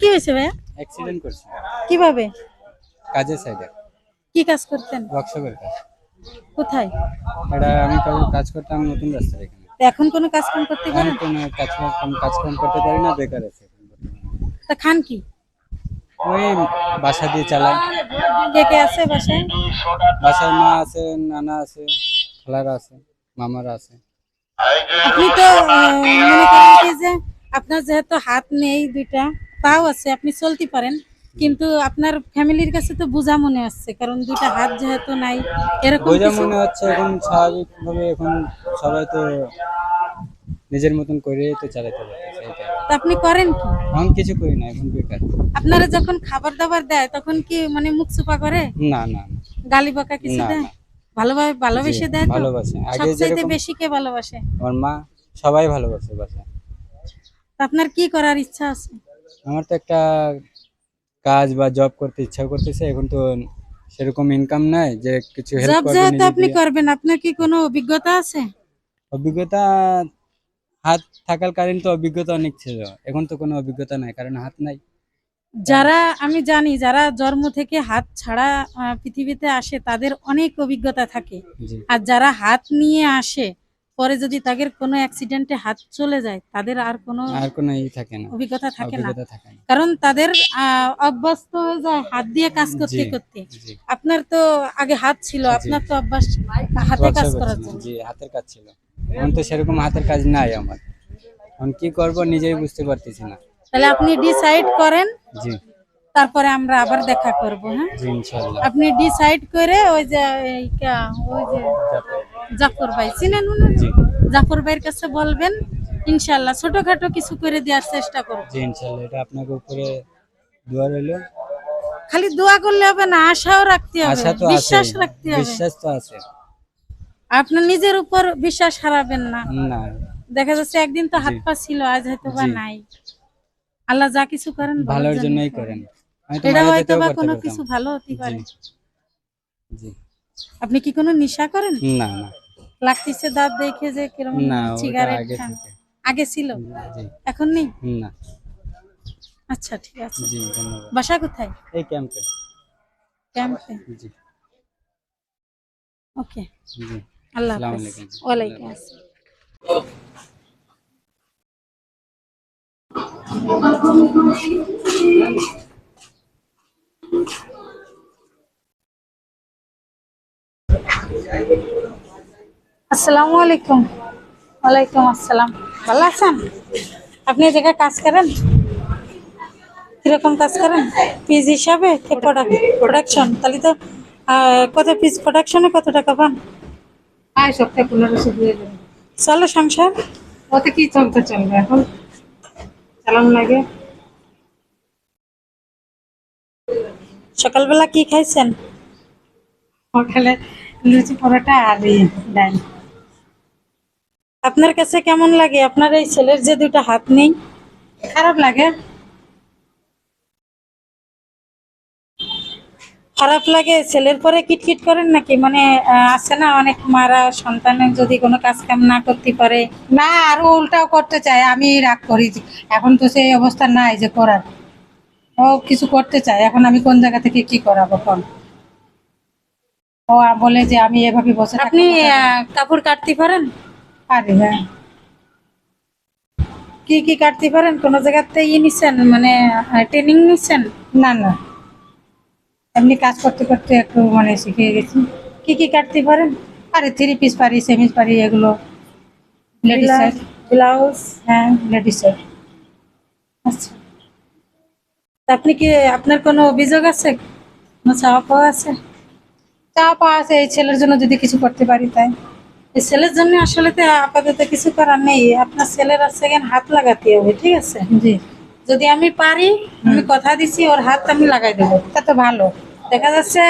কি হয়েছে ভাইয়া? অ্যাক্সিডেন্ট করছে কিভাবে? কাজের সাইডে, কি কাজ করতেন? ওয়ার্কশপের কাজ। কোথায়? এটা আমি কাজ করতাম নতুন রাস্তার এখানে। তা এখন কোনো কাজ কাম করতে আমি পারেন? কোনো কাজ কাম করতে পারি না, বেকার আছে এখন বর্তমানে। তা খান কি? ওই বাসা দিয়ে চালাই। কে কে আছে বাসায়? বাসায় মা আছে, নানা আছে, খালারা আছে, মামারা আছে। আপনি তো মনে করেন কি যে আপনার যেহেতু হাত নেই, দুইটা পাও আছে, আপনি চলতে পারেন, কিন্তু আপনার ফ্যামিলির কাছে তো বোঝা মনে হচ্ছে, কারণ দুইটা হাত যেহেতু নাই এরকম বোঝা কিছু। মনে হচ্ছে এখন স্বাভাবিকভাবে, এখন সবাই তো নিজের মতন করে তো চালাতে পারতেছে, এটাই। তা আপনি করেন কি? এখন কিছু করি না, এখন বেকার। আপনারা যখন খাবার দাবার দেয় তখন কি মানে মুখ চুপা করে? না না গালি বকা কিছু না দেয়? না। ভালোভাবে জি, ভালোবেসে দেয় তো? ভালোবাসে আগে সবচাইতে যেরকম। বেশি কে ভালোবাসে? আমার মা, সবাই ভালোবাসে বাসায়। তা আপনার কি করার ইচ্ছা আছে? আমার তো একটা কাজ বা জব করতে ইচ্ছা করতেছে, এখন তো সেরকম ইনকাম নাই যে কিছু হেল্প জব করবে যেহেতু নিজে আপনি দিয়ে। করবেন, আপনার কি কোনো অভিজ্ঞতা আছে? অভিজ্ঞতা হাত থাকাকালীন তো অভিজ্ঞতা অনেক ছিল, এখন তো কোনো অভিজ্ঞতা নাই কারণ হাত নাই। যারা আমি জানি যারা জন্ম থেকে হাত ছাড়া পৃথিবীতে আসে তাদের অনেক অভিজ্ঞতা থাকে, জি। আর যারা হাত নিয়ে আসে পরে যদি তাদের কোনো অ্যাক্সিডেন্টে হাত চলে যায় তাদের আর কোনো আর কোনো ই থাকে না, অভিজ্ঞতা থাকে না, অভিজ্ঞতা থাকে না। কারণ তাদের অভ্যস্ত হয়ে যায় হাত দিয়ে কাজ করতে জি করতে। জি। আপনার তো আগে হাত ছিল, জি, আপনার তো অভ্যাস হাতে কাজ ওয়ার্কশপে করার ছিল, জন্য। জি হাতের কাজ ছিল। এখন তো সেরকম হাতের কাজ নাই আমার, এখন কি করব নিজেই বুঝতে পারতেছি না। তাহলে আপনি ডিসাইড করেন, জি তারপরে আমরা আবার দেখা করব। হ্যাঁ, জি ইনশাল্লাহ। আপনি ডিসাইড করে ওই যে ওই যে জাফর ভাই চিনেন উনার? জি জাফর ভাইয়ের কাছে বলবেন, ইনশাল্লাহ ছোটখাটো কিছু করে দেওয়ার চেষ্টা করব। জি ইনশাল্লাহ, এটা আপনাকে উপরে দোয়া রইলো। খালি দোয়া করলে হবে না, আশাও রাখতে হবে, আশা তো আছে, বিশ্বাস রাখতে হবে। বিশ্বাস তো আছে। আপনার নিজের উপর বিশ্বাস হারাবেন না। না। দেখা যাচ্ছে একদিন তো হাত জি পা ছিল, আজ হয়তো বা জি, নাই। আল্লাহ যা কিছু করেন ভালোর ভালোর জন্যই জন্যই করেন। করেন। আমি তো এটা মারা হয়তো যেতেও বা পারতে কোনো পারতাম। কিছু ভালো হতে জি পারে। জি। আপনি কি কোনো নেশা করেন? না না। লাগতেছে দাঁত দেখে যে কিরকম না, ওটা সিগারেট আগে খান। থেকে। আগে ছিল, জি। এখন নেই? না। আচ্ছা ঠিক আছে। জি ধন্যবাদ। বাসা কোথায়? এই ক্যাম্পে। ক্যাম্পে। জি ওকে, জি। আল্লাহ আসসালামু হাফেজ। আলাইকুম। ওয়ালাইকুম আসসালাম। আসসালামু আলাইকুম। ওয়ালাইকুম আসসালাম। ভালো আছেন? আপনি এই জায়গায় কাজ করেন? কিরকম কাজ করেন? পিস হিসাবে প্রোডাকশন? তাহলে তো কত পিস প্রোডাকশনে কত টাকা পান? সপ্তাহে 1500 দিয়ে দেবে। চলো সংসার? ওতে কি চলবে এখন, চালানো লাগে। সকালবেলা কি খাইছেন? সকালে লুচি পরোটা আর ডাল। আপনার কাছে কেমন লাগে আপনার এই ছেলের যে দুটো হাত নেই? খারাপ লাগে। খারাপ লাগে? ছেলের পরে কিটকিট করেন নাকি? মানে আছে না অনেক মারা সন্তানের যদি কোনো কাজ কাম না করতে পারে। না, আরো উল্টাও করতে চায়, আমি রাগ করি। এখন তো সেই অবস্থা নাই যে করার। ও কিছু করতে চায়, এখন আমি কোন জায়গা থেকে কি করাবো কোন? ও বলে যে আমি এভাবে বসে আপনি থাকতে কাপড় কাটতে পারেন? পারি। হ্যাঁ, কি কি কাটতে পারেন? কোন জায়গাতে নিছেন মানে ট্রেনিং নিছেন? না না, এমনি কাজ করতে করতে একটু মানে শিখে গেছি। কি কি কাটতে পারেন? পারি, 3 পিস পারি, সেমিস পারি, এগুলো লেডিস সেট। ব্লাউজ? হ্যাঁ, লেডিস সেট। আচ্ছা, তা আপনি কি, আপনার কোনো অভিযোগ আছে, কোনো চাওয়া পাওয়া আছে? চা পাওয়া আছে, এই ছেলের জন্য যদি কিছু করতে পারি তাই। এই ছেলের জন্য আসলে তো আপাতত কিছু করার নেই, আপনার ছেলের আর সেকেন্ড হাত লাগাতে হবে, ঠিক আছে? জি। যদি আমি পারি, আমি কথা দিছি ওর হাত আমি লাগাই দেবো। তা তো ভালো। দেখা যাচ্ছে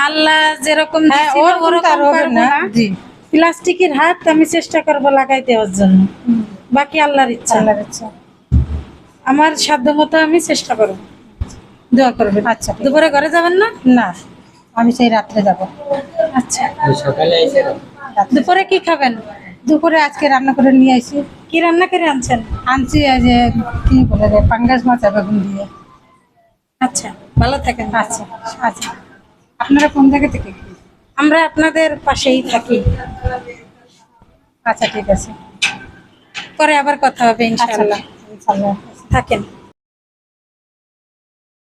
আল্লাহ যেরকম হ্যাঁ, দিছিল ওরকম তো আর ওরকম হবে পারবো না। না। জি। প্লাস্টিকের হাত আমি চেষ্টা করবো লাগাই দেওয়ার জন্য, বাকি আল্লাহর ইচ্ছা। আল্লাহর ইচ্ছা। আমার সাধ্য মতো আমি চেষ্টা করবো। দোয়া করবেন। আচ্ছা, ঠিক দুপুরে ঘরে যাবেন না? আছে। না, আমি সেই রাত্রে যাব। আচ্ছা, সকালে এসে দুপুরে কি খাবেন? দুপুরে আজকে রান্না করে নিয়ে আসি। কি রান্না করে আনছেন? আনছি এই যে কি বলে রে, পাঙ্গাস মাছ আর বেগুন দিয়ে। আচ্ছা, ভালো থাকেন। আচ্ছা আচ্ছা, আপনারা কোন জায়গা থেকে? আমরা আপনাদের পাশেই থাকি। আচ্ছা ঠিক আছে। পরে আবার কথা হবে আচ্ছা ইনশাআল্লাহ। ইনশাআল্লাহ। থাকেন।